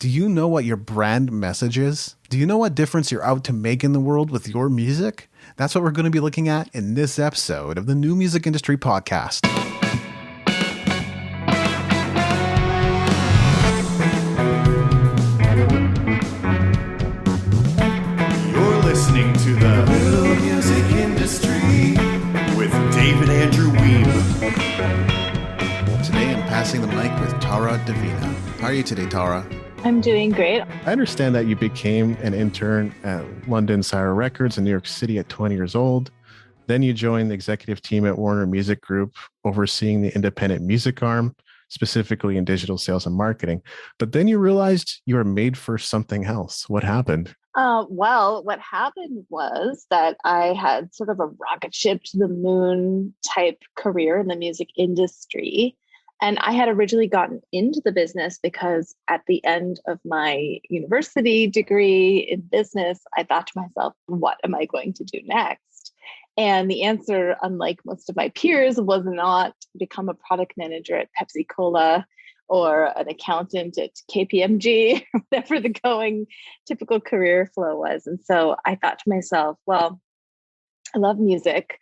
Do you know what your brand message is? Do you know what difference you're out to make in the world with your music? That's what we're going to be looking at in this episode of the New Music Industry Podcast. You're listening to the New Music Industry with David Andrew Weeb. Today I'm passing the mic with Tara Divina. How are you today, Tara? I'm doing great. I understand that you became an intern at London Sire Records in New York City at 20 years old. Then you joined the executive team at Warner Music Group, overseeing the independent music arm, specifically in digital sales and marketing. But then you realized you were made for something else. What happened? Well, what happened was that I had sort of a rocket ship to the moon type career in the music industry. And I had originally gotten into the business because at the end of my university degree in business, I thought to myself, what am I going to do next? And the answer, unlike most of my peers, was not become a product manager at Pepsi Cola or an accountant at KPMG, or whatever the going typical career flow was. And so I thought to myself, well, I love music.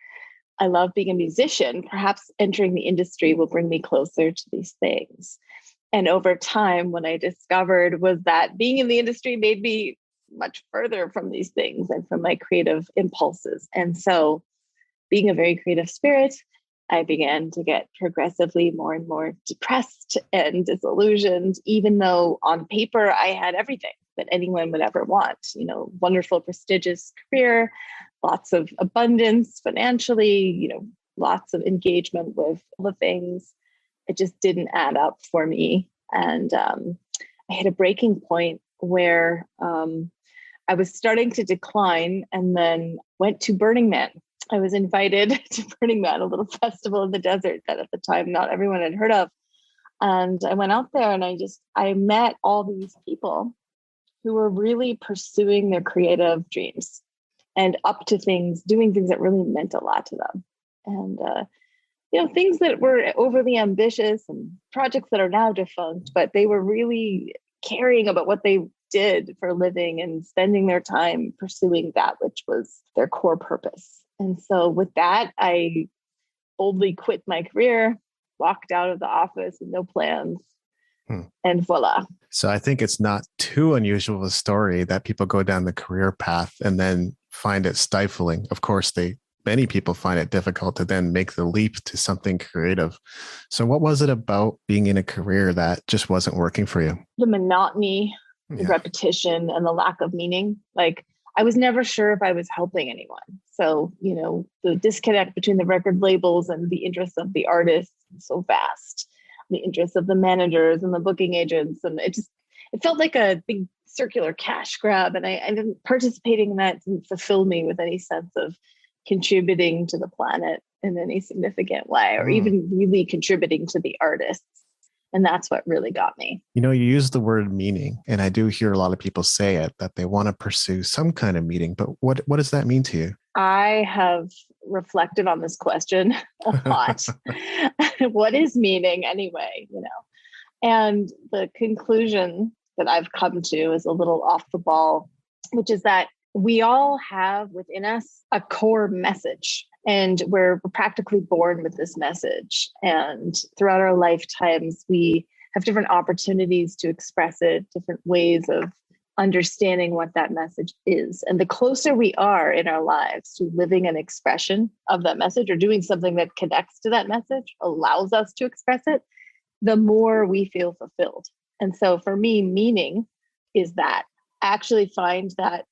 I love being a musician. Perhaps entering the industry will bring me closer to these things. And over time, what I discovered was that being in the industry made me much further from these things and from my creative impulses. And so, being a very creative spirit, I began to get progressively more and more depressed and disillusioned, even though on paper I had everything that anyone would ever want. You know, wonderful, prestigious career, lots of abundance financially, lots of engagement with the things. It just didn't add up for me. And I hit a breaking point where I was starting to decline and then went to Burning Man. I was invited to Burning Man, a little festival in the desert that at the time not everyone had heard of. And I went out there and I met all these people who were really pursuing their creative dreams and up to things, doing things that really meant a lot to them. And, things that were overly ambitious and projects that are now defunct, but they were really caring about what they did for a living and spending their time pursuing that which was their core purpose. And so with that, I boldly quit my career, walked out of the office with no plans, and voila. So I think it's not too unusual of a story that people go down the career path and then find it stifling. Of course, many people find it difficult to then make the leap to something creative. So what was it about being in a career that just wasn't working for you? The monotony, the repetition, and the lack of meaning. Like, I was never sure if I was helping anyone. So, the disconnect between the record labels and the interests of the artists is so vast. The interests of the managers and the booking agents. And it felt like a big circular cash grab. And I didn't participating in that didn't fulfill me with any sense of contributing to the planet in any significant way, or even really contributing to the artists. And that's what really got me. You use the word meaning, and I do hear a lot of people say it, that they want to pursue some kind of meaning. But what does that mean to you? I have reflected on this question a lot. What is meaning anyway, And the conclusion that I've come to is a little off the ball, which is that we all have within us a core message, and we're practically born with this message. And throughout our lifetimes, we have different opportunities to express it, different ways of understanding what that message is. And the closer we are in our lives to living an expression of that message or doing something that connects to that message, allows us to express it, the more we feel fulfilled. And so for me, meaning is that. I actually find that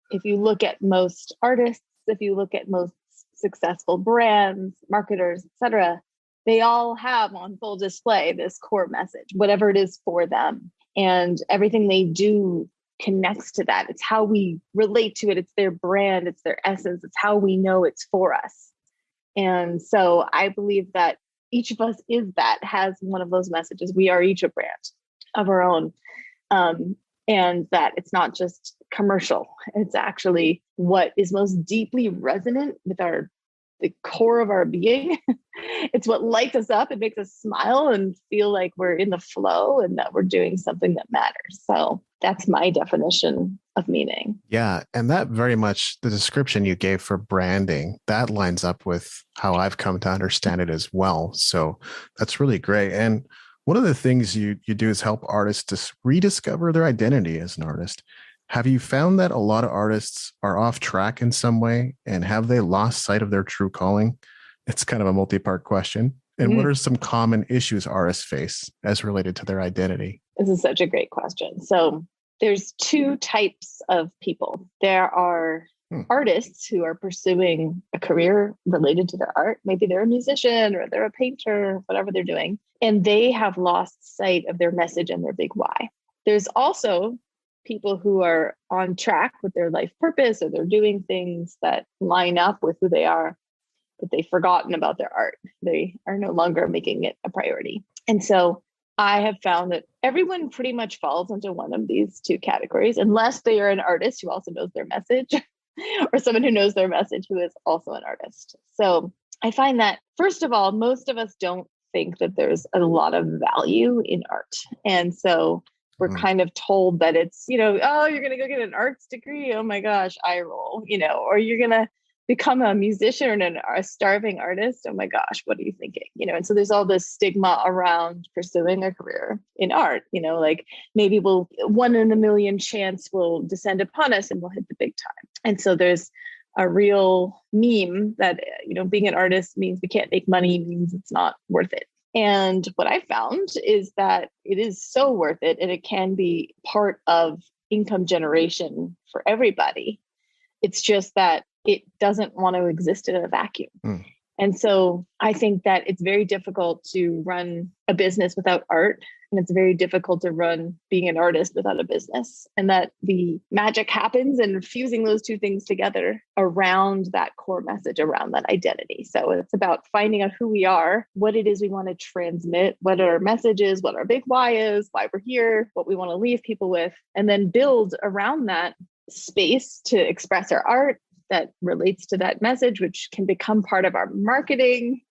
if you look at most artists, if you look at most successful brands, marketers, etc., they all have on full display this core message, whatever it is for them. And everything they do connects to that. It's how we relate to it. It's their brand. It's their essence. It's how we know it's for us. And so I believe that each of us has one of those messages. We are each a brand of our own. And that it's not just commercial. It's actually what is most deeply resonant with the core of our being. It's what lights us up. It makes us smile and feel like we're in the flow and that we're doing something that matters. So That's my definition of meaning. Yeah. And that very much, the description you gave for branding, that lines up with how I've come to understand it as well. So that's really great. And one of the things you do is help artists to rediscover their identity as an artist. Have you found that a lot of artists are off track in some way, and have they lost sight of their true calling? It's kind of a multi-part question. And what are some common issues artists face as related to their identity? This is such a great question. So there's two types of people. There are artists who are pursuing a career related to their art. Maybe they're a musician or they're a painter, whatever they're doing, and they have lost sight of their message and their big why. There's also people who are on track with their life purpose, or they're doing things that line up with who they are, but they've forgotten about their art. They are no longer making it a priority. And so I have found that everyone pretty much falls into one of these two categories, unless they are an artist who also knows their message or someone who knows their message who is also an artist. So I find that, first of all, most of us don't think that there's a lot of value in art. And so we're kind of told that it's, oh, you're going to go get an arts degree. Oh my gosh, eye roll, or you're going to become a musician or a starving artist. Oh my gosh, what are you thinking? And so there's all this stigma around pursuing a career in art, like maybe 1 in a million chance will descend upon us and we'll hit the big time. And so there's a real meme that, being an artist means we can't make money, means it's not worth it. And what I found is that it is so worth it, and it can be part of income generation for everybody. It's just that it doesn't want to exist in a vacuum. And so I think that it's very difficult to run a business without art. And it's very difficult to run being an artist without a business. And that the magic happens in fusing those two things together around that core message, around that identity. So it's about finding out who we are, what it is we want to transmit, what our message is, what our big why is, why we're here, what we want to leave people with, and then build around that space to express our art that relates to that message, which can become part of our marketing,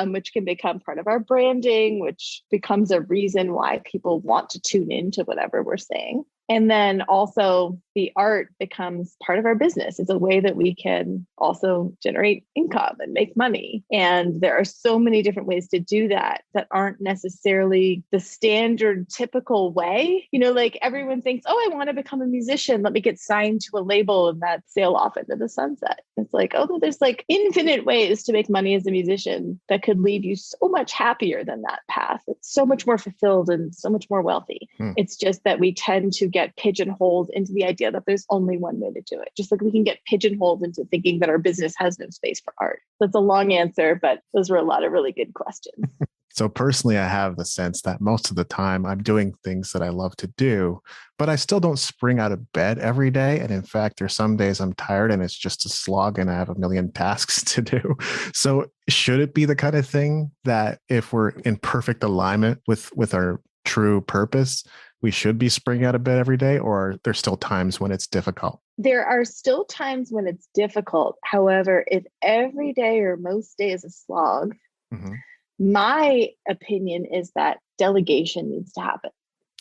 which can become part of our branding, which becomes a reason why people want to tune into whatever we're saying. And then also the art becomes part of our business. It's a way that we can also generate income and make money. And there are so many different ways to do that that aren't necessarily the standard typical way. Like everyone thinks, oh, I want to become a musician. Let me get signed to a label and that sail off into the sunset. It's like, oh, there's like infinite ways to make money as a musician that could leave you so much happier than that path. It's so much more fulfilled and so much more wealthy. It's just that we tend to get pigeonholed into the idea that there's only one way to do it. Just like we can get pigeonholed into thinking that our business has no space for art. That's a long answer, but those were a lot of really good questions. So personally, I have the sense that most of the time I'm doing things that I love to do, but I still don't spring out of bed every day. And in fact, there's some days I'm tired and it's just a slog and I have a million tasks to do. So should it be the kind of thing that if we're in perfect alignment with our true purpose, we should be springing out of bed every day, or there's still times when it's difficult? There are still times when it's difficult. However, if every day or most days is a slog, my opinion is that delegation needs to happen.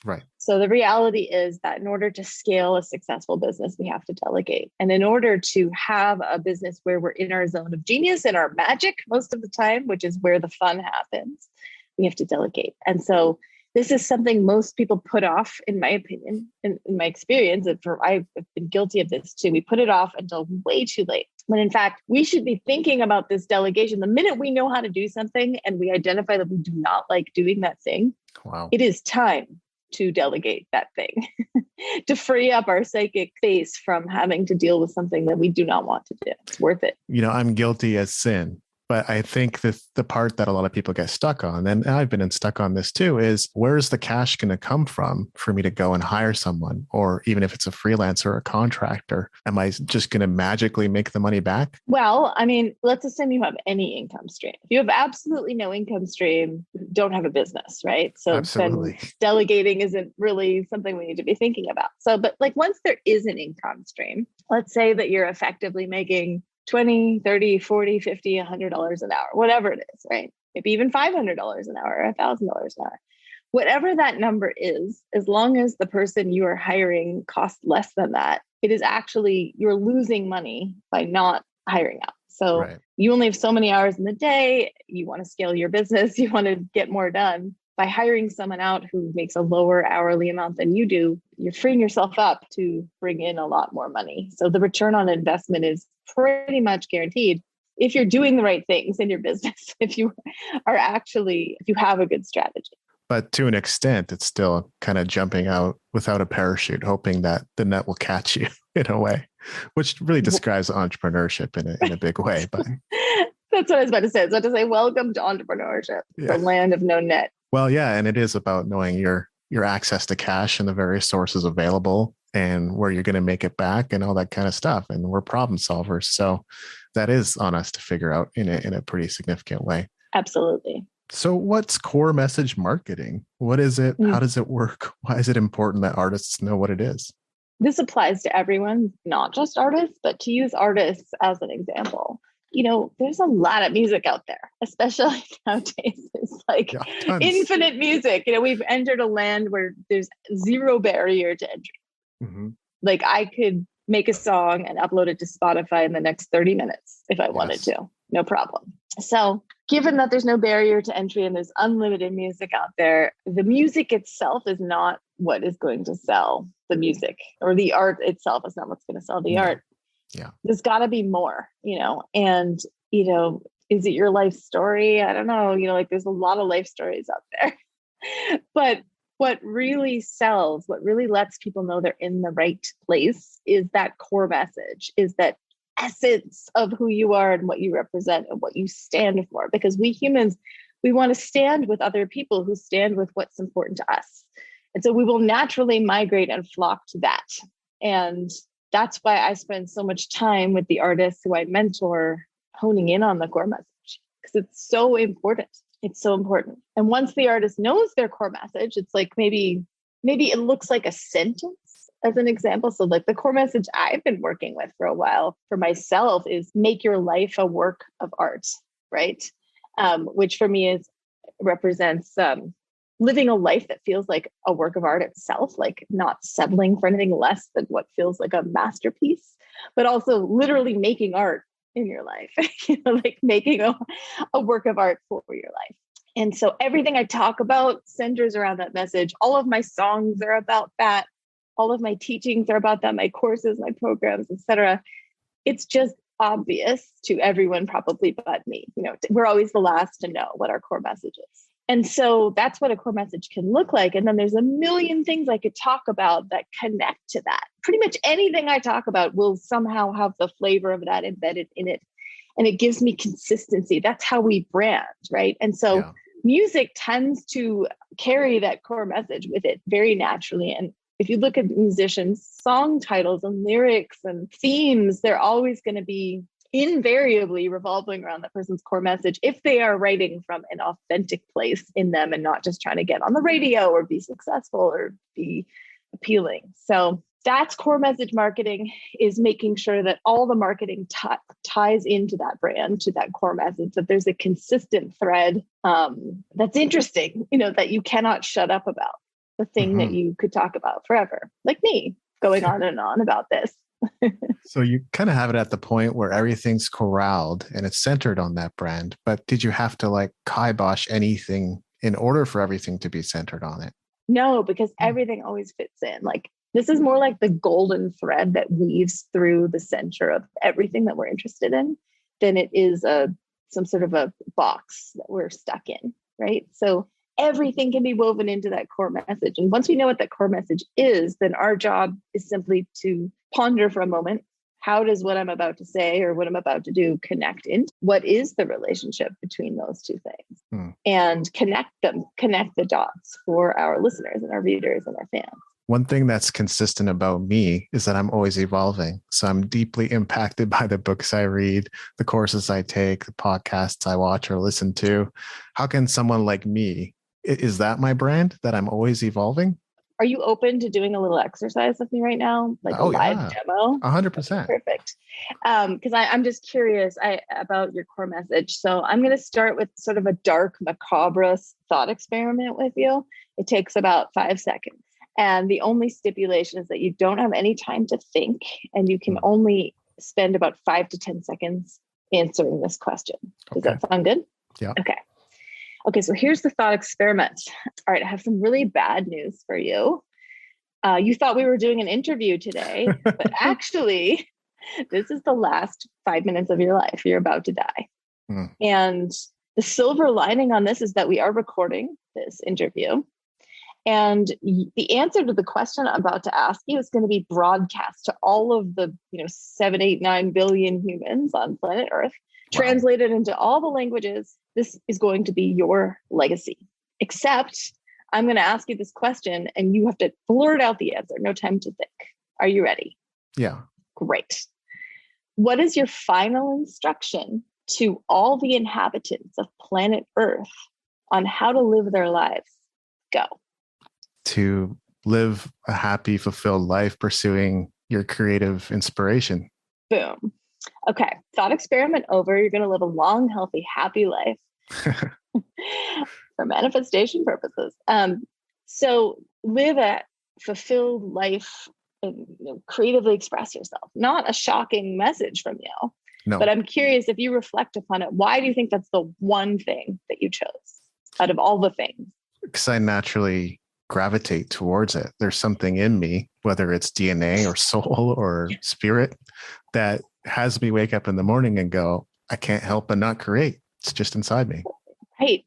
Right. So the reality is that in order to scale a successful business, we have to delegate. And in order to have a business where we're in our zone of genius and our magic most of the time, which is where the fun happens, we have to delegate. And so this is something most people put off, in my opinion, in my experience. And I've been guilty of this too. We put it off until way too late. When in fact, we should be thinking about this delegation. The minute we know how to do something and we identify that we do not like doing that thing, it is time to delegate that thing, to free up our psychic space from having to deal with something that we do not want to do. It's worth it. I'm guilty as sin. But I think the part that a lot of people get stuck on, and I've been stuck on this too, is where's the cash going to come from for me to go and hire someone? Or even if it's a freelancer or a contractor, am I just going to magically make the money back? Well, I mean, let's assume you have any income stream. If you have absolutely no income stream, don't have a business, right? So then delegating isn't really something we need to be thinking about. So, but like once there is an income stream, let's say that you're effectively making $20, $30, $40, $50, $100 an hour, whatever it is, right? Maybe even $500 an hour or $1,000 an hour. whatever that number is, as long as the person you are hiring costs less than that, it is actually, you're losing money by not hiring out. So Right. you only have so many hours in the day. You want to scale your business. You want to get more done. By hiring someone out who makes a lower hourly amount than you do, you're freeing yourself up to bring in a lot more money. So the return on investment is pretty much guaranteed if you're doing the right things in your business, if you have a good strategy. But to an extent, it's still kind of jumping out without a parachute, hoping that the net will catch you in a way, which really describes entrepreneurship in a big way. But that's what I was about to say. I was about to say, welcome to entrepreneurship, the land of no net. Well, yeah, and it is about knowing your access to cash and the various sources available and where you're going to make it back and all that kind of stuff. And we're problem solvers, so that is on us to figure out in a pretty significant way. Absolutely. So what's core message marketing? What is it? How does it work? Why is it important that artists know what it is? This applies to everyone, not just artists, but to use artists as an example. There's a lot of music out there, especially nowadays. It's like infinite music. We've entered a land where there's zero barrier to entry. Mm-hmm. Like I could make a song and upload it to Spotify in the next 30 minutes if I wanted to, no problem. So given that there's no barrier to entry and there's unlimited music out there, the music itself is not what is going to sell the music, or the art itself is not what's going to sell the art. Yeah. There's got to be more, and, is it your life story? I don't know, like there's a lot of life stories out there, but what really sells, what really lets people know they're in the right place is that core message, is that essence of who you are and what you represent and what you stand for. Because we humans, we want to stand with other people who stand with what's important to us. And so we will naturally migrate and flock to that. And that's why I spend so much time with the artists who I mentor, honing in on the core message, because it's so important. It's so important. And once the artist knows their core message, it's like maybe it looks like a sentence as an example. So like the core message I've been working with for a while for myself is make your life a work of art, right? Which for me represents living a life that feels like a work of art itself, like not settling for anything less than what feels like a masterpiece, but also literally making art in your life, like making a work of art for your life. And so everything I talk about centers around that message. All of my songs are about that. All of my teachings are about that. My courses, my programs, etc. It's just obvious to everyone probably but me. We're always the last to know what our core message is. And so that's what a core message can look like. And then there's a million things I could talk about that connect to that. Pretty much anything I talk about will somehow have the flavor of that embedded in it. And it gives me consistency. That's how we brand, right? And so music tends to carry that core message with it very naturally. And if you look at musicians' song titles and lyrics and themes, they're always going to be invariably revolving around that person's core message if they are writing from an authentic place in them and not just trying to get on the radio or be successful or be appealing. So that's core message marketing, is making sure that all the marketing ties into that brand, to that core message, that there's a consistent thread that's interesting, that you cannot shut up about, the thing that you could talk about forever, like me going on and on about this. So you kind of have it at the point where everything's corralled and it's centered on that brand. But did you have to like kibosh anything in order for everything to be centered on it? No, because everything always fits in. Like this is more like the golden thread that weaves through the center of everything that we're interested in than it is some sort of a box that we're stuck in, right? So everything can be woven into that core message. And once we know what that core message is, then our job is simply to ponder for a moment, how does what I'm about to say or what I'm about to do connect into? What is the relationship between those two things? And connect the dots for our listeners and our readers and our fans. One thing that's consistent about me is that I'm always evolving. So I'm deeply impacted by the books I read, the courses I take, the podcasts I watch or listen to. How can someone like me, is that my brand, that I'm always evolving? Are you open to doing a little exercise with me right now? Like a live demo? 100%. Perfect. Because I'm just curious about your core message. So I'm going to start with sort of a dark, macabre thought experiment with you. It takes about 5 seconds. And the only stipulation is that you don't have any time to think, and you can only spend about 5 to 10 seconds answering this question. Does that sound good? Yeah. Okay, so here's the thought experiment. All right, I have some really bad news for you. You thought we were doing an interview today, but actually, this is the last 5 minutes of your life. You're about to die. And the silver lining on this is that we are recording this interview. And the answer to the question I'm about to ask you is going to be broadcast to all of the 7, 8, 9 billion humans on planet Earth, translated into all the languages. This is going to be your legacy. Except I'm going to ask you this question and you have to blurt out the answer. No time to think. Are you ready? Yeah. Great. What is your final instruction to all the inhabitants of planet Earth on how to live their lives? Go. To live a happy, fulfilled life, pursuing your creative inspiration. Boom. Okay. Thought experiment over. You're going to live a long, healthy, happy life for manifestation purposes. So live a fulfilled life and creatively express yourself. Not a shocking message from you. No. But I'm curious, if you reflect upon it, why do you think that's the one thing that you chose out of all the things? Because I naturally gravitate towards it. There's something in me, whether it's DNA or soul or spirit, that has me wake up in the morning and go, I can't help but not create. It's just inside me. Right.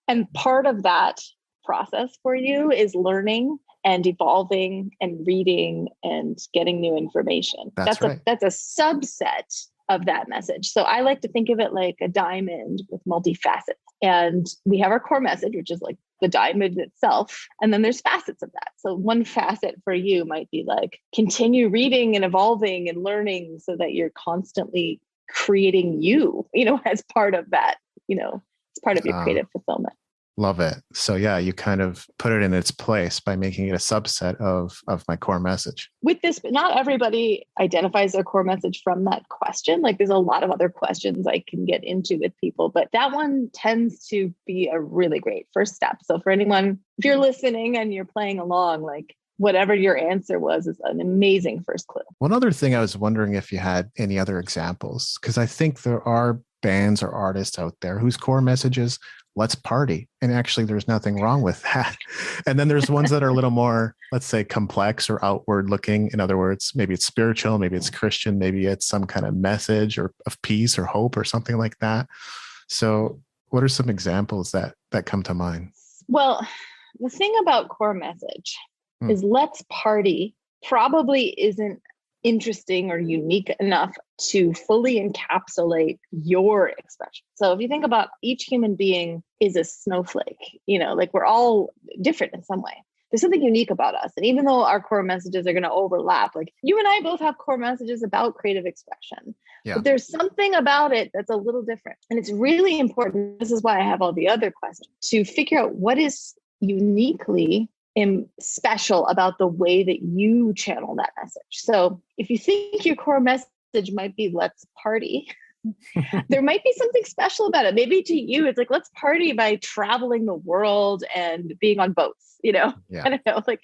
And part of that process for you is learning and evolving and reading and getting new information. That's right. That's a subset of that message. So I like to think of it like a diamond with multi-facets. And we have our core message, which is like the diamond itself. And then there's facets of that. So one facet for you might be like continue reading and evolving and learning so that you're constantly creating you, as part of that, it's part of your creative fulfillment. Love it. So yeah, you kind of put it in its place by making it a subset of my core message. With this, but not everybody identifies their core message from that question. Like there's a lot of other questions I can get into with people, but that one tends to be a really great first step. So for anyone, if you're listening and you're playing along, like whatever your answer was is an amazing first clue. One other thing I was wondering if you had any other examples, because I think there are bands or artists out there whose core message is let's party. And actually there's nothing wrong with that. And then there's ones that are a little more, let's say, complex or outward looking. In other words, maybe it's spiritual, maybe it's Christian, maybe it's some kind of message or of peace or hope or something like that. So what are some examples that come to mind? Well, the thing about core message is let's party probably isn't interesting or unique enough to fully encapsulate your expression. So if you think about each human being is a snowflake, like we're all different in some way. There's something unique about us. And even though our core messages are going to overlap, like you and I both have core messages about creative expression, but there's something about it that's a little different. And it's really important. This is why I have all the other questions to figure out what is uniquely special about the way that you channel that message. So if you think your core message might be let's party, there might be something special about it. Maybe to you, it's like, let's party by traveling the world and being on boats, I don't know, like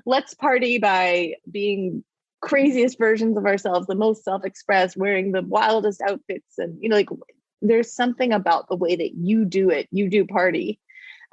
let's party by being craziest versions of ourselves, the most self-expressed, wearing the wildest outfits. And, like there's something about the way that you do it. You do party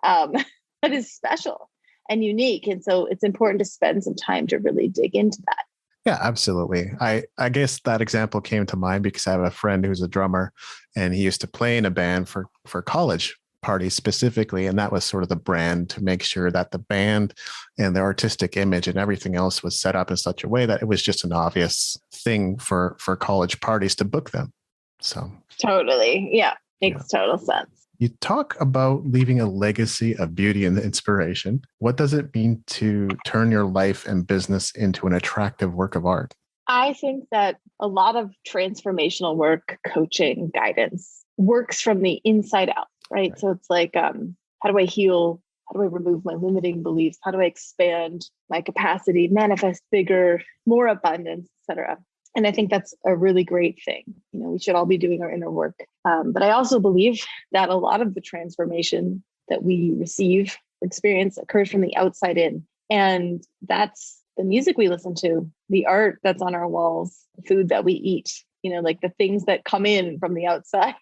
that is special and unique. And so it's important to spend some time to really dig into that. Yeah, absolutely. I guess that example came to mind because I have a friend who's a drummer and he used to play in a band for college parties specifically. And that was sort of the brand to make sure that the band and the artistic image and everything else was set up in such a way that it was just an obvious thing for college parties to book them. So totally. Yeah. Makes total sense. You talk about leaving a legacy of beauty and inspiration. What does it mean to turn your life and business into an attractive work of art? I think that a lot of transformational work, coaching, guidance works from the inside out, right? So it's like, how do I heal? How do I remove my limiting beliefs? How do I expand my capacity, manifest bigger, more abundance, etc.? And I think that's a really great thing. We should all be doing our inner work. But I also believe that a lot of the transformation that we receive experience occurs from the outside in. And that's the music we listen to, the art that's on our walls, the food that we eat, like the things that come in from the outside,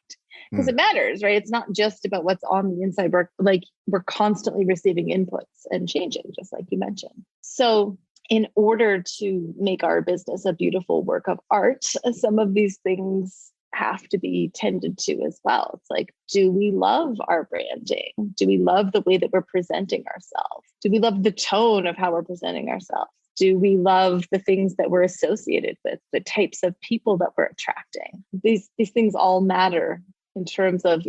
because it matters, right? It's not just about what's on the inside. We're constantly receiving inputs and changing, just like you mentioned. So in order to make our business a beautiful work of art, some of these things have to be tended to as well. It's like, do we love our branding? Do we love the way that we're presenting ourselves? Do we love the tone of how we're presenting ourselves? Do we love the things that we're associated with, the types of people that we're attracting? These things all matter in terms of,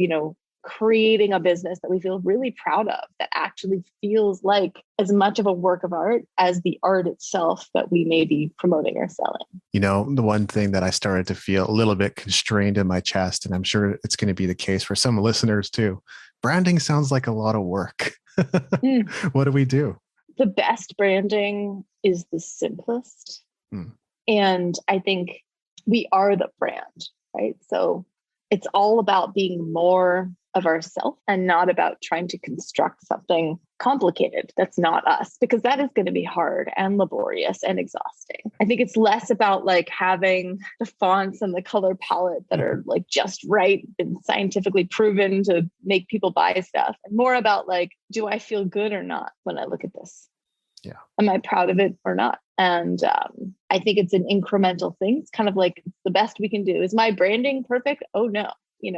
creating a business that we feel really proud of, that actually feels like as much of a work of art as the art itself that we may be promoting or selling. The one thing that I started to feel a little bit constrained in my chest, and I'm sure it's going to be the case for some listeners too. Branding sounds like a lot of work. What do we do? The best branding is the simplest. And I think we are the brand, right? So it's all about being more of ourselves and not about trying to construct something complicated that's not us, because that is going to be hard and laborious and exhausting. I think it's less about like having the fonts and the color palette that are like just right and scientifically proven to make people buy stuff, and more about like, do I feel good or not when I look at this? Yeah. Am I proud of it or not? And I think it's an incremental thing. It's kind of like the best we can do. Is my branding perfect? Oh no.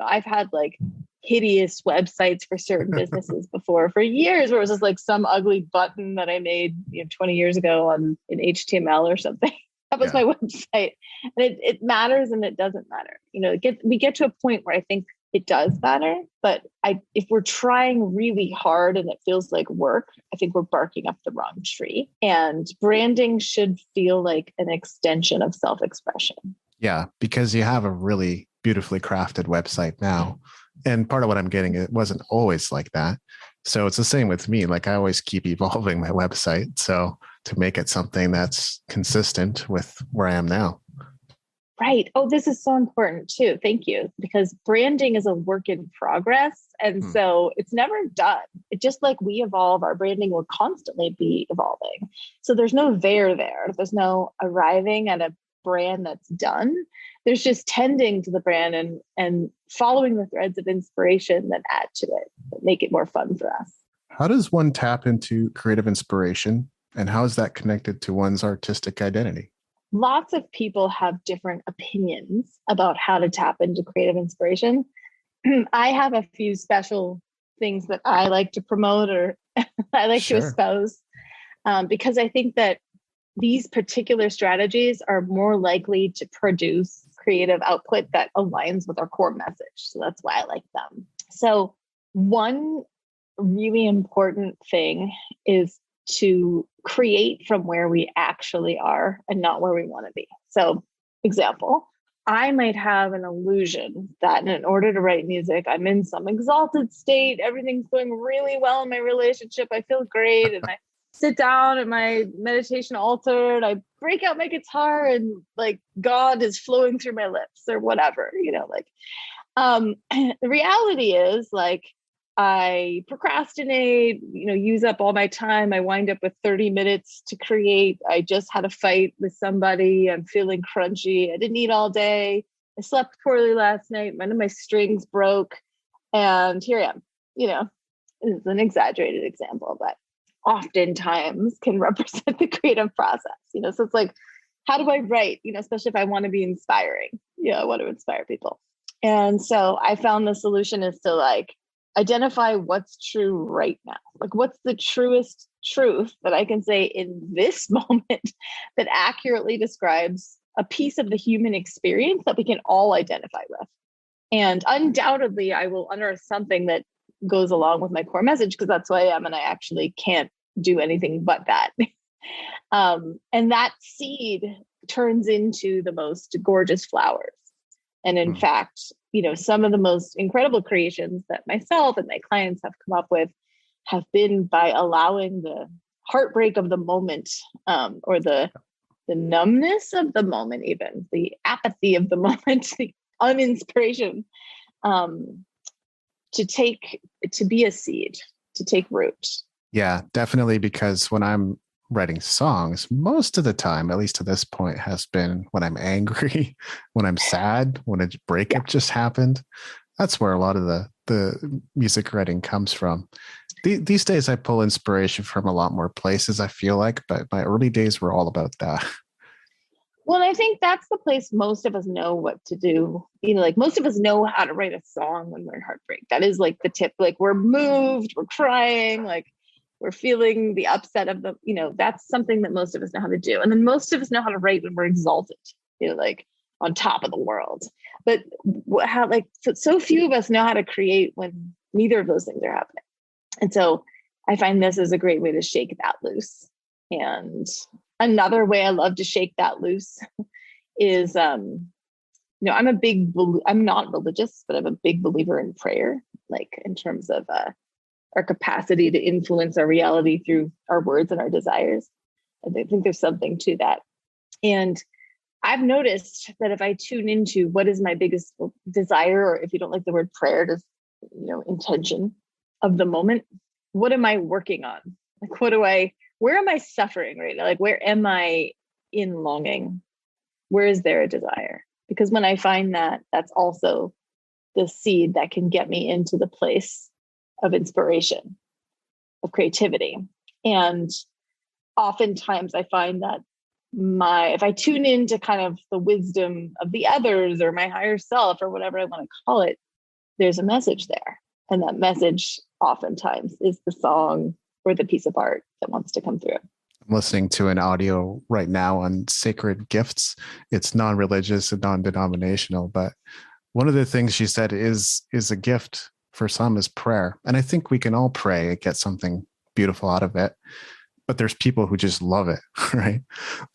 I've had like hideous websites for certain businesses before for years, where it was just like some ugly button that I made 20 years ago in HTML or something. That was my website. And it matters and it doesn't matter. We get to a point where I think it does matter, but if we're trying really hard and it feels like work, I think we're barking up the wrong tree. And branding should feel like an extension of self-expression. Yeah, because you have a really beautifully crafted website now. And part of what I'm getting, it wasn't always like that. So it's the same with me. Like I always keep evolving my website. So to make it something that's consistent with where I am now. Right. Oh, this is so important too. Thank you. Because branding is a work in progress. And so it's never done. It's just like we evolve, our branding will constantly be evolving. So there's no there. There's no arriving at a brand that's done. There's just tending to the brand and following the threads of inspiration that add to it, that make it more fun for us. How does one tap into creative inspiration, and how is that connected to one's artistic identity? Lots of people have different opinions about how to tap into creative inspiration. I have a few special things that I like to promote or I like to espouse, because I think that these particular strategies are more likely to produce creative output that aligns with our core message. So that's why I like them. So one really important thing is to create from where we actually are and not where we want to be. So example, I might have an illusion that in order to write music, I'm in some exalted state. Everything's going really well in my relationship. I feel great. And I sit down at my meditation altar and I break out my guitar and like God is flowing through my lips or whatever, the reality is like, I procrastinate, use up all my time. I wind up with 30 minutes to create. I just had a fight with somebody. I'm feeling crunchy. I didn't eat all day. I slept poorly last night. One of my strings broke. And here I am. It's an exaggerated example, but oftentimes can represent the creative process. So it's like, how do I write? Especially if I want to be inspiring. I want to inspire people. And so I found the solution is to like, identify what's true right now. Like what's the truest truth that I can say in this moment that accurately describes a piece of the human experience that we can all identify with. And undoubtedly, I will unearth something that goes along with my core message because that's who I am and I actually can't do anything but that. And that seed turns into the most gorgeous flowers. And in fact, some of the most incredible creations that myself and my clients have come up with have been by allowing the heartbreak of the moment, or the numbness of the moment, even the apathy of the moment, the uninspiration, to be a seed, to take root Yeah, definitely. Because when I'm writing songs, most of the time, at least to this point, has been when I'm angry, when I'm sad, when a Yeah. breakup just happened. That's where a lot of the music writing comes from. These days, I pull inspiration from a lot more places, I feel like, but my early days were all about that. Well, I think that's the place most of us know what to do. Like most of us know how to write a song when we're in heartbreak. That is like the tip. Like we're moved, we're crying, like we're feeling the upset of that's something that most of us know how to do. And then most of us know how to write when we're exalted, like on top of the world. But how, like, so few of us know how to create when neither of those things are happening. And so I find this is a great way to shake that loose. And another way I love to shake that loose is, I'm not religious, but I'm a big believer in prayer, like in terms of our capacity to influence our reality through our words and our desires. And I think there's something to that. And I've noticed that if I tune into what is my biggest desire, or if you don't like the word prayer, just, intention of the moment, what am I working on? Like, where am I suffering right now? Like, where am I in longing? Where is there a desire? Because when I find that, that's also the seed that can get me into the place of inspiration, of creativity. And oftentimes I find that if I tune into kind of the wisdom of the others or my higher self or whatever I want to call it, there's a message there. And that message oftentimes is the song or the piece of art that wants to come through. I'm listening to an audio right now on sacred gifts. It's non-religious and non-denominational, but one of the things she said is a gift for some is prayer. And I think we can all pray and get something beautiful out of it. But there's people who just love it, right?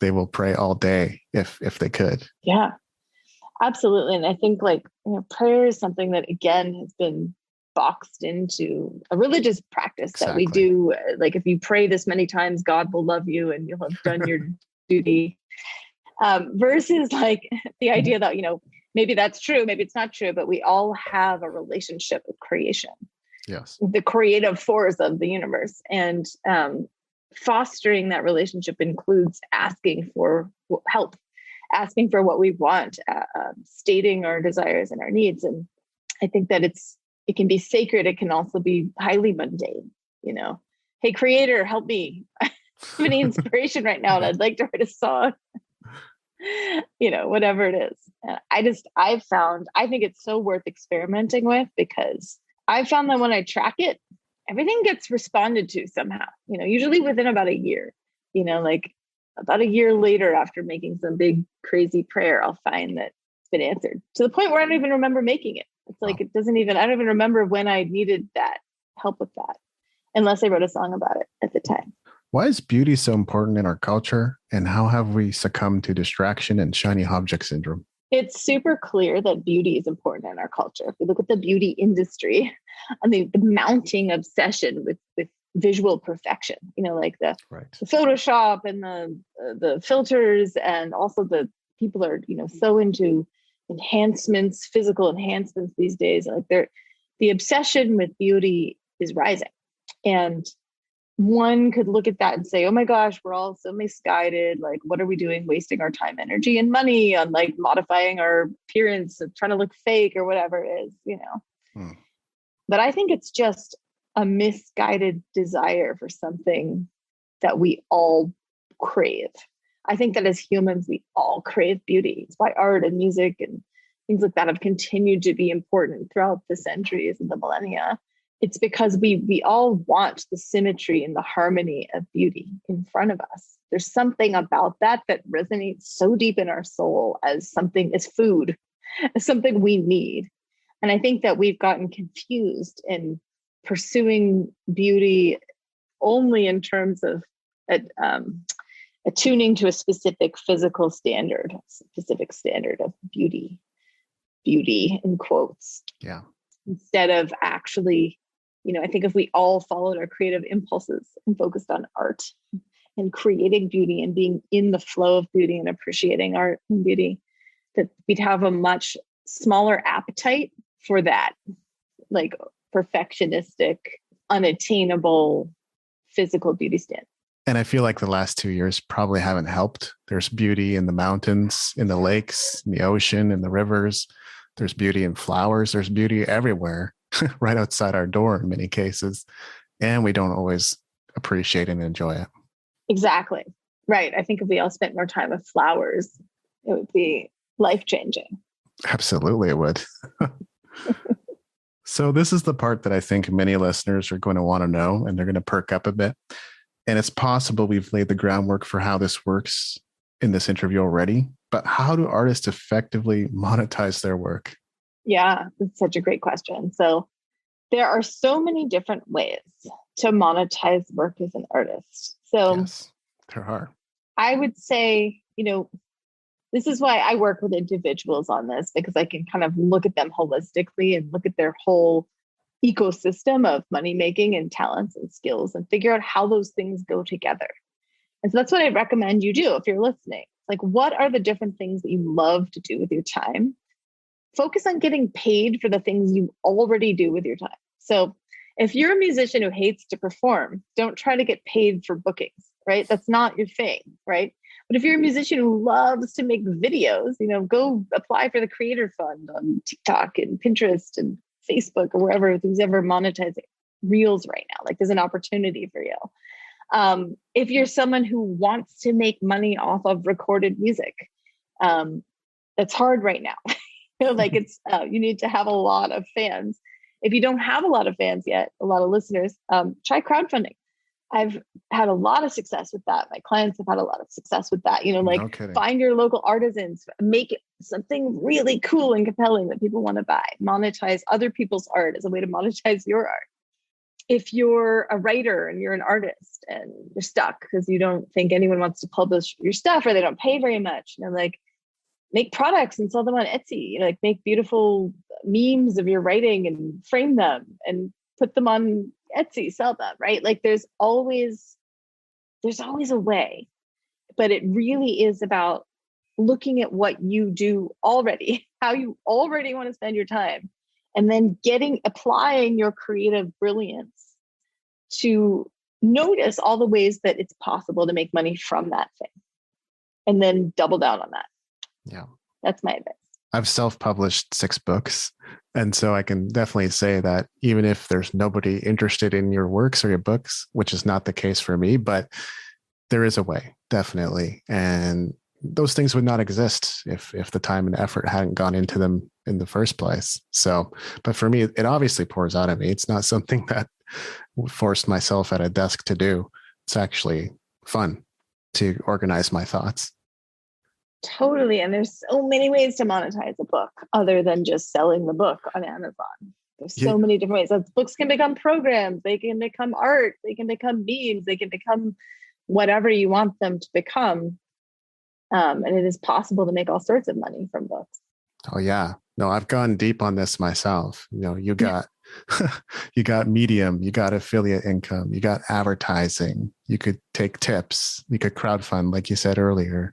They will pray all day if they could. Yeah, absolutely. And I think prayer is something that again has been boxed into a religious practice that we do. Like if you pray this many times, God will love you and you'll have done your duty. Versus like the idea that, maybe that's true, maybe it's not true, but we all have a relationship with creation. Yes. The creative force of the universe. And fostering that relationship includes asking for help, asking for what we want, stating our desires and our needs. And I think that it can be sacred. It can also be highly mundane, Hey, creator, help me. I have any inspiration right now and I'd like to write a song. Whatever it is. And I think it's so worth experimenting with, because I found that when I track it, everything gets responded to somehow, usually within about a year, like about a year later after making some big crazy prayer, I'll find that it's been answered to the point where I don't even remember making it. It's like, I don't even remember when I needed that help with that, unless I wrote a song about it at the time. Why is beauty so important in our culture, and how have we succumbed to distraction and shiny object syndrome? It's super clear that beauty is important in our culture. If we look at the beauty industry, I mean, the mounting obsession with visual perfection, like the Photoshop and the filters, and also the people are, so into enhancements, physical enhancements these days. Like the obsession with beauty is rising. And one could look at that and say, oh my gosh, we're all so misguided. Like, what are we doing, wasting our time, energy, and money on like modifying our appearance and trying to look fake or whatever it is, But I think it's just a misguided desire for something that we all crave. I think that as humans, we all crave beauty. It's why art and music and things like that have continued to be important throughout the centuries and the millennia. It's because we all want the symmetry and the harmony of beauty in front of us. There's something about that resonates so deep in our soul as something, as food, as something we need. And I think that we've gotten confused in pursuing beauty only in terms of attuning to a specific physical standard, specific standard of beauty in quotes. Yeah. Instead of actually, I think if we all followed our creative impulses and focused on art and creating beauty and being in the flow of beauty and appreciating art and beauty, that we'd have a much smaller appetite for that, like perfectionistic, unattainable physical beauty stand. And I feel like the last 2 years probably haven't helped. There's beauty in the mountains, in the lakes, in the ocean, in the rivers. There's beauty in flowers. There's beauty everywhere, right outside our door in many cases. And we don't always appreciate and enjoy it. Exactly. Right. I think if we all spent more time with flowers, it would be life-changing. Absolutely, it would. So this is the part that I think many listeners are going to want to know, and they're going to perk up a bit. And it's possible we've laid the groundwork for how this works in this interview already, but how do artists effectively monetize their work? Yeah, it's such a great question. So there are so many different ways to monetize work as an artist. So Yes, there are. I would say, this is why I work with individuals on this, because I can kind of look at them holistically and look at their whole ecosystem of money making and talents and skills and figure out how those things go together. And so that's what I recommend you do if you're listening. Like, what are the different things that you love to do with your time? Focus on getting paid for the things you already do with your time. So if you're a musician who hates to perform, don't try to get paid for bookings, right? That's not your thing, right? But if you're a musician who loves to make videos, go apply for the Creator Fund on TikTok and Pinterest and Facebook or wherever who's ever monetizing Reels right now. Like, there's an opportunity for you. If you're someone who wants to make money off of recorded music, that's hard right now. It's you need to have a lot of fans. If you don't have a lot of fans yet, a lot of listeners, try crowdfunding. I've had a lot of success with that. My clients have had a lot of success with that. No kidding. Find your local artisans, make it something really cool and compelling that people want to buy. Monetize other people's art as a way to monetize your art. If you're a writer and you're an artist and you're stuck because you don't think anyone wants to publish your stuff or they don't pay very much, make products and sell them on Etsy. Make beautiful memes of your writing and frame them and put them on Etsy, sell them, right? There's always a way, but it really is about looking at what you do already, how you already want to spend your time, and then applying your creative brilliance to notice all the ways that it's possible to make money from that thing, and then double down on that. Yeah. That's my advice. I've self-published 6 books. And so I can definitely say that even if there's nobody interested in your works or your books, which is not the case for me, but there is a way, definitely. And those things would not exist if the time and effort hadn't gone into them in the first place. So, but for me, it obviously pours out of me. It's not something that forced myself at a desk to do. It's actually fun to organize my thoughts. Totally. And there's so many ways to monetize a book other than just selling the book on Amazon. There's so many different ways. Those books can become programs. They can become art. They can become memes. They can become whatever you want them to become. And it is possible to make all sorts of money from books. Oh, yeah. No, I've gone deep on this myself. You got you got Medium, you got affiliate income, you got advertising. You could take tips. You could crowdfund, like you said earlier.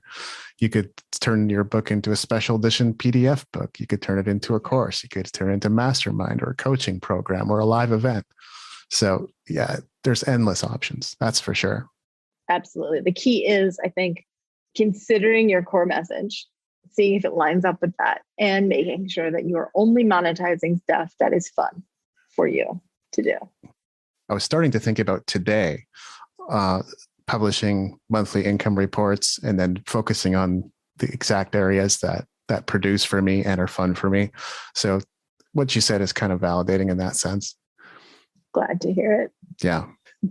You could turn your book into a special edition PDF book. You could turn it into a course. You could turn it into a mastermind or a coaching program or a live event. So yeah, there's endless options. That's for sure. Absolutely. The key is, I think, considering your core message, seeing if it lines up with that, and making sure that you are only monetizing stuff that is fun for you to do. I was starting to think about today, publishing monthly income reports and then focusing on the exact areas that produce for me and are fun for me. So what you said is kind of validating in that sense. Glad to hear it. Yeah.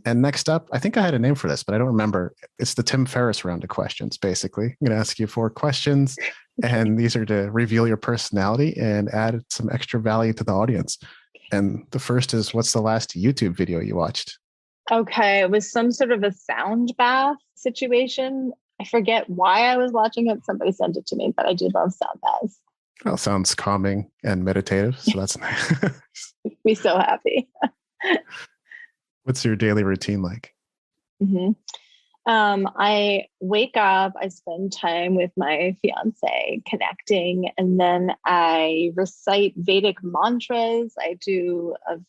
And next up, I think I had a name for this, but I don't remember. It's the Tim Ferriss round of questions, basically. I'm going to ask you 4 questions, and these are to reveal your personality and add some extra value to the audience. And the first is, what's the last YouTube video you watched? Okay. It was some sort of a sound bath situation. I forget why I was watching it. Somebody sent it to me, but I do love sound baths. Well, sounds calming and meditative. So that's nice. Be so happy. What's your daily routine like? Mm-hmm. I wake up, I spend time with my fiance connecting, and then I recite Vedic mantras. I do a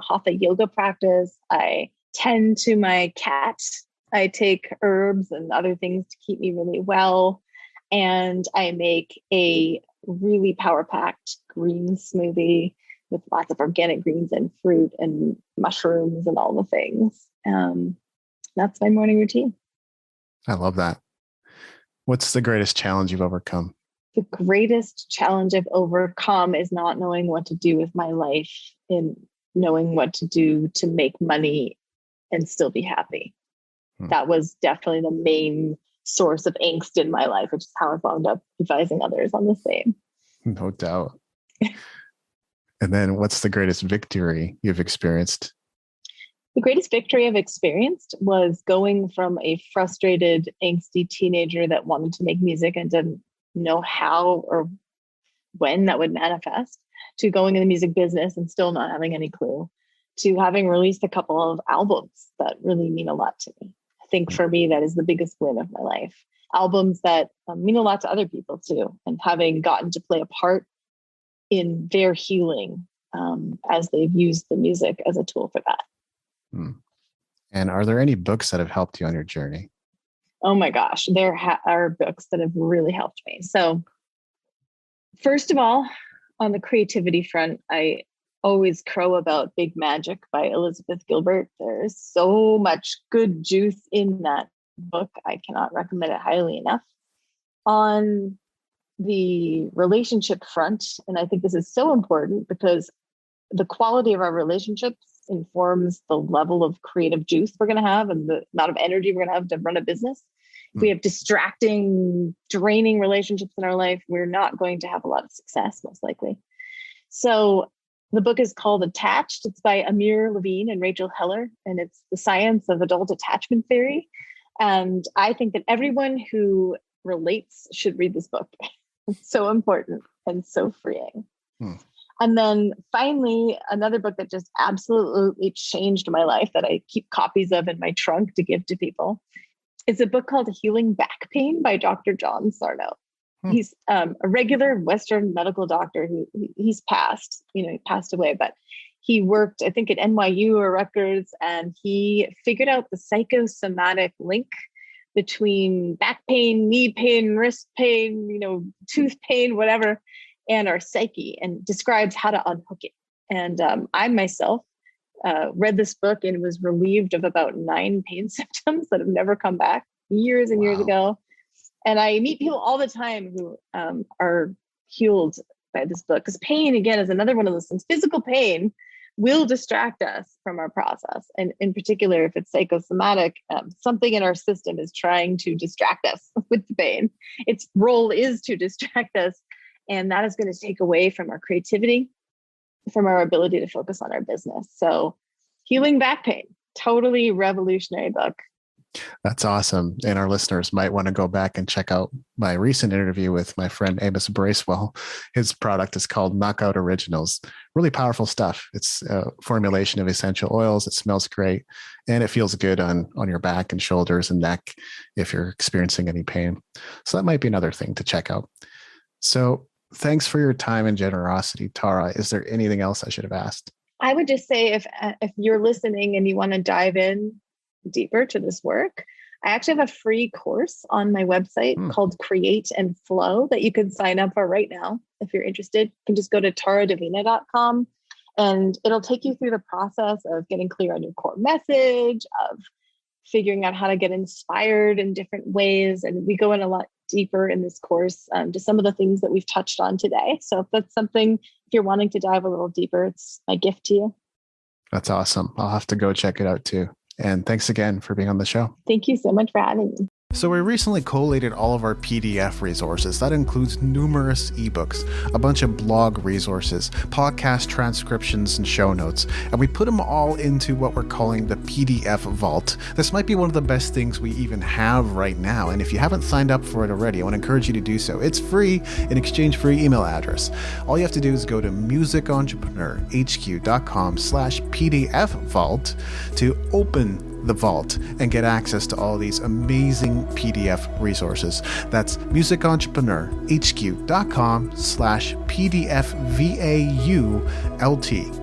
hatha yoga practice. I tend to my cat. I take herbs and other things to keep me really well. And I make a really power-packed green smoothie with lots of organic greens and fruit and mushrooms and all the things. That's my morning routine. I love that. What's the greatest challenge you've overcome? The greatest challenge I've overcome is not knowing what to do with my life and knowing what to do to make money and still be happy. That was definitely the main source of angst in my life, which is how I wound up advising others on the same. No doubt. And then what's the greatest victory you've experienced? The greatest victory I've experienced was going from a frustrated, angsty teenager that wanted to make music and didn't know how or when that would manifest, to going in the music business and still not having any clue, to having released a couple of albums that really mean a lot to me. I think for me, that is the biggest win of my life. Albums that mean a lot to other people too, and having gotten to play a part in their healing as they've used the music as a tool for that. And are there any books that have helped you on your journey? Oh my gosh, there are books that have really helped me. So first of all, on the creativity front, I always crow about Big Magic by Elizabeth Gilbert. There's so much good juice in that book. I cannot recommend it highly enough. On the relationship front, and I think this is so important because the quality of our relationships informs the level of creative juice we're going to have and the amount of energy we're going to have to run a business. If we have distracting, draining relationships in our life, we're not going to have a lot of success, most likely. So the book is called Attached. It's by Amir Levine and Rachel Heller, and it's the science of adult attachment theory. And I think that everyone who relates should read this book. It's so important and so freeing. And then finally, another book that just absolutely changed my life that I keep copies of in my trunk to give to people. It's a book called Healing Back Pain by Dr. John Sarno. He's a regular Western medical doctor who he's passed, he passed away, but he worked, I think, at NYU or Rutgers, and he figured out the psychosomatic link between back pain, knee pain, wrist pain, tooth pain, whatever, and our psyche, and describes how to unhook it. And I myself read this book and was relieved of about 9 pain symptoms that have never come back years and years ago. And I meet people all the time who are healed by this book, because pain, again, is another one of those things. Physical pain will distract us from our process. And in particular, if it's psychosomatic, something in our system is trying to distract us with the pain. Its role is to distract us. And that is going to take away from our creativity, from our ability to focus on our business. So Healing Back Pain, totally revolutionary book. That's awesome. And our listeners might want to go back and check out my recent interview with my friend Amos Bracewell. His product is called Knockout Originals. Really powerful stuff. It's a formulation of essential oils. It smells great, and it feels good on your back and shoulders and neck if you're experiencing any pain. So that might be another thing to check out. So thanks for your time and generosity, Tara. Is there anything else I should have asked? I would just say if you're listening and you want to dive in deeper to this work, I actually have a free course on my website called Create and Flow that you can sign up for right now. If you're interested, you can just go to taradivina.com and it'll take you through the process of getting clear on your core message, of figuring out how to get inspired in different ways. And we go in a lot deeper in this course to some of the things that we've touched on today. So if that's something, if you're wanting to dive a little deeper, it's my gift to you. That's awesome. I'll have to go check it out too. And thanks again for being on the show. Thank you so much for having me. So we recently collated all of our PDF resources. That includes numerous ebooks, a bunch of blog resources, podcast transcriptions, and show notes. And we put them all into what we're calling the PDF Vault. This might be one of the best things we even have right now. And if you haven't signed up for it already, I want to encourage you to do so. It's free in exchange for your email address. All you have to do is go to musicentrepreneurhq.com/PDF Vault to open the vault and get access to all these amazing PDF resources. That's musicentrepreneurhq.com/PDFVAULT.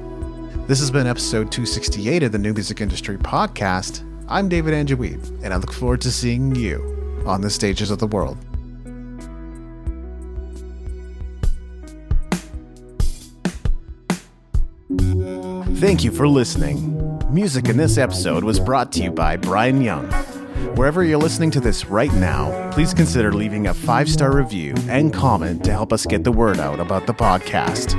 This has been episode 268 of the New Music Industry Podcast. I'm David Andrew Weed, and I look forward to seeing you on the stages of the world. Thank you for listening. Music in this episode was brought to you by Brian Young. Wherever you're listening to this right now, please consider leaving a 5-star review and comment to help us get the word out about the podcast.